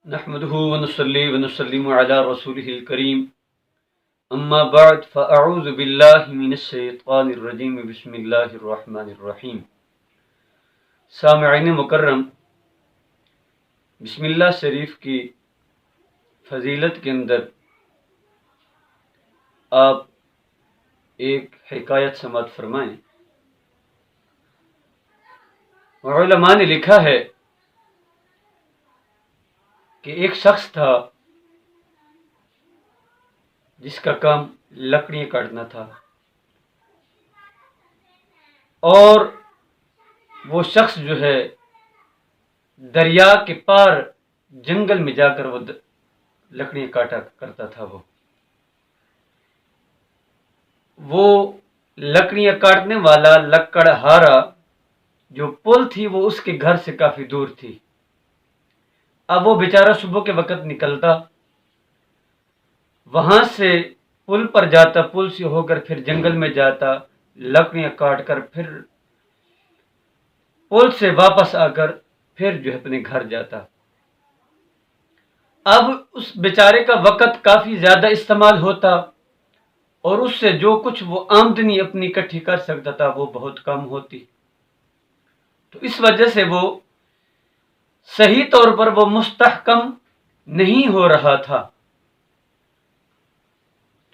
نحمده ونصلي ونسلم على رسوله الكريم اما بعد فاعوذ بالله من الشیطان الرجیم بسم اللہ الرحمن الرحیم۔ سامعین مکرم، بسم اللہ شریف کی فضیلت کے اندر آپ ایک حکایت سماعت فرمائیں۔ علماء نے لکھا ہے کہ ایک شخص تھا جس کا کام لکڑیاں کاٹنا تھا، اور وہ شخص جو ہے دریا کے پار جنگل میں جا کر وہ لکڑیاں کاٹا کرتا تھا۔ وہ لکڑیاں کاٹنے والا لکڑہارا جو پل تھی وہ اس کے گھر سے کافی دور تھی۔ اب وہ بیچارہ صبح کے وقت نکلتا، وہاں سے پل پر جاتا، پل سے ہو کر پھر جنگل میں جاتا، لکڑیاں کاٹ کر پھر پل سے واپس آ کر پھر جو ہے اپنے گھر جاتا۔ اب اس بیچارے کا وقت کافی زیادہ استعمال ہوتا اور اس سے جو کچھ وہ آمدنی اپنی اکٹھی کر سکتا تھا وہ بہت کم ہوتی، تو اس وجہ سے وہ صحیح طور پر وہ مستحکم نہیں ہو رہا تھا۔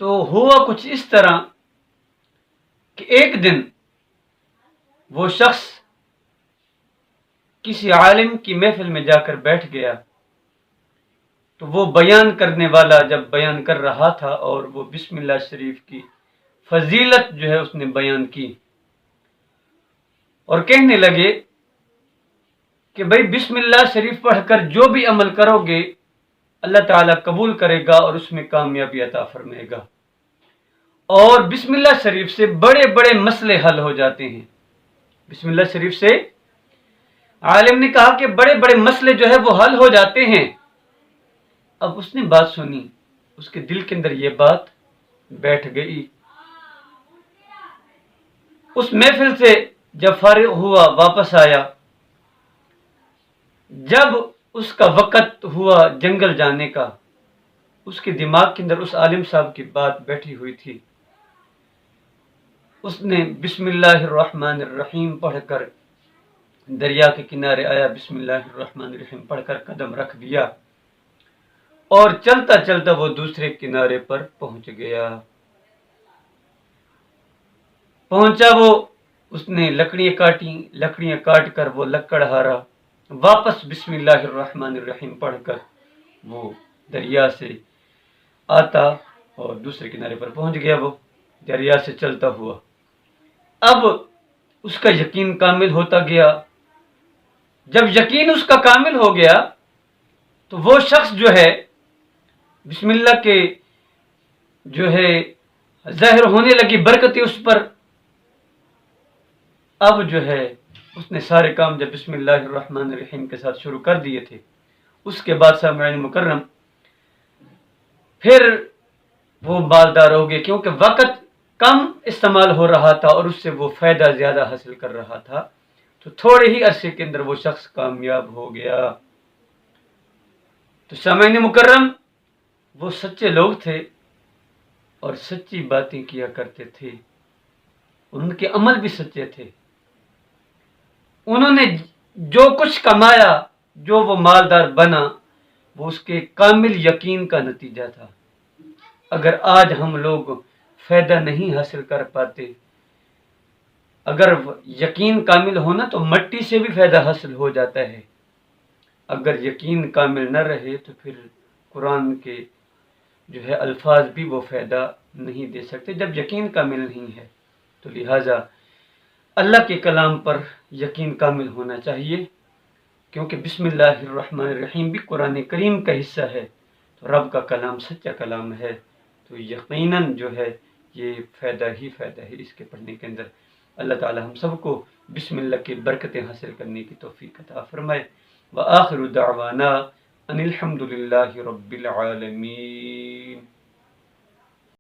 تو ہوا کچھ اس طرح کہ ایک دن وہ شخص کسی عالم کی محفل میں جا کر بیٹھ گیا، تو وہ بیان کرنے والا جب بیان کر رہا تھا اور وہ بسم اللہ شریف کی فضیلت جو ہے اس نے بیان کی اور کہنے لگے کہ بھائی بسم اللہ شریف پڑھ کر جو بھی عمل کرو گے اللہ تعالیٰ قبول کرے گا اور اس میں کامیابی عطا فرمائے گا، اور بسم اللہ شریف سے بڑے بڑے مسئلے حل ہو جاتے ہیں۔ بسم اللہ شریف سے عالم نے کہا کہ بڑے بڑے مسئلے جو ہے وہ حل ہو جاتے ہیں۔ اب اس نے بات سنی، اس کے دل کے اندر یہ بات بیٹھ گئی۔ اس محفل سے جب فارغ ہوا واپس آیا، جب اس کا وقت ہوا جنگل جانے کا، اس کے دماغ کے اندر اس عالم صاحب کی بات بیٹھی ہوئی تھی۔ اس نے بسم اللہ الرحمن الرحیم پڑھ کر دریا کے کنارے آیا، بسم اللہ الرحمن الرحیم پڑھ کر قدم رکھ دیا اور چلتا چلتا وہ دوسرے کنارے پر پہنچ گیا۔ پہنچا وہ، اس نے لکڑیاں کاٹی، لکڑیاں کاٹ کر وہ لکڑہارا واپس بسم اللہ الرحمن الرحیم پڑھ کر وہ دریا سے آتا اور دوسرے کنارے پر پہنچ گیا، وہ دریا سے چلتا ہوا۔ اب اس کا یقین کامل ہوتا گیا۔ جب یقین اس کا کامل ہو گیا تو وہ شخص جو ہے بسم اللہ کے جو ہے ظاہر ہونے لگی برکتیں اس پر۔ اب جو ہے اس نے سارے کام جب بسم اللہ الرحمن الرحیم کے ساتھ شروع کر دیے تھے، اس کے بعد سامعین مکرم پھر وہ مالدار ہو گئے، کیونکہ وقت کم استعمال ہو رہا تھا اور اس سے وہ فائدہ زیادہ حاصل کر رہا تھا، تو تھوڑے ہی عرصے کے اندر وہ شخص کامیاب ہو گیا۔ تو سامعین مکرم، وہ سچے لوگ تھے اور سچی باتیں کیا کرتے تھے، ان کے عمل بھی سچے تھے۔ انہوں نے جو کچھ کمایا، جو وہ مالدار بنا، وہ اس کے کامل یقین کا نتیجہ تھا۔ اگر آج ہم لوگ فائدہ نہیں حاصل کر پاتے، اگر یقین کامل ہونا تو مٹی سے بھی فائدہ حاصل ہو جاتا ہے، اگر یقین کامل نہ رہے تو پھر قرآن کے جو ہے الفاظ بھی وہ فائدہ نہیں دے سکتے جب یقین کامل نہیں ہے۔ تو لہٰذا اللہ کے کلام پر یقین کامل ہونا چاہیے، کیونکہ بسم اللہ الرحمن الرحیم بھی قرآن کریم کا حصہ ہے، تو رب کا کلام سچا کلام ہے، تو یقیناً جو ہے یہ فائدہ ہی فائدہ ہے اس کے پڑھنے کے اندر۔ اللہ تعالی ہم سب کو بسم اللہ کی برکتیں حاصل کرنے کی توفیق عطا فرمائے۔ وآخر دعوانا ان الحمد للہ رب العالمین۔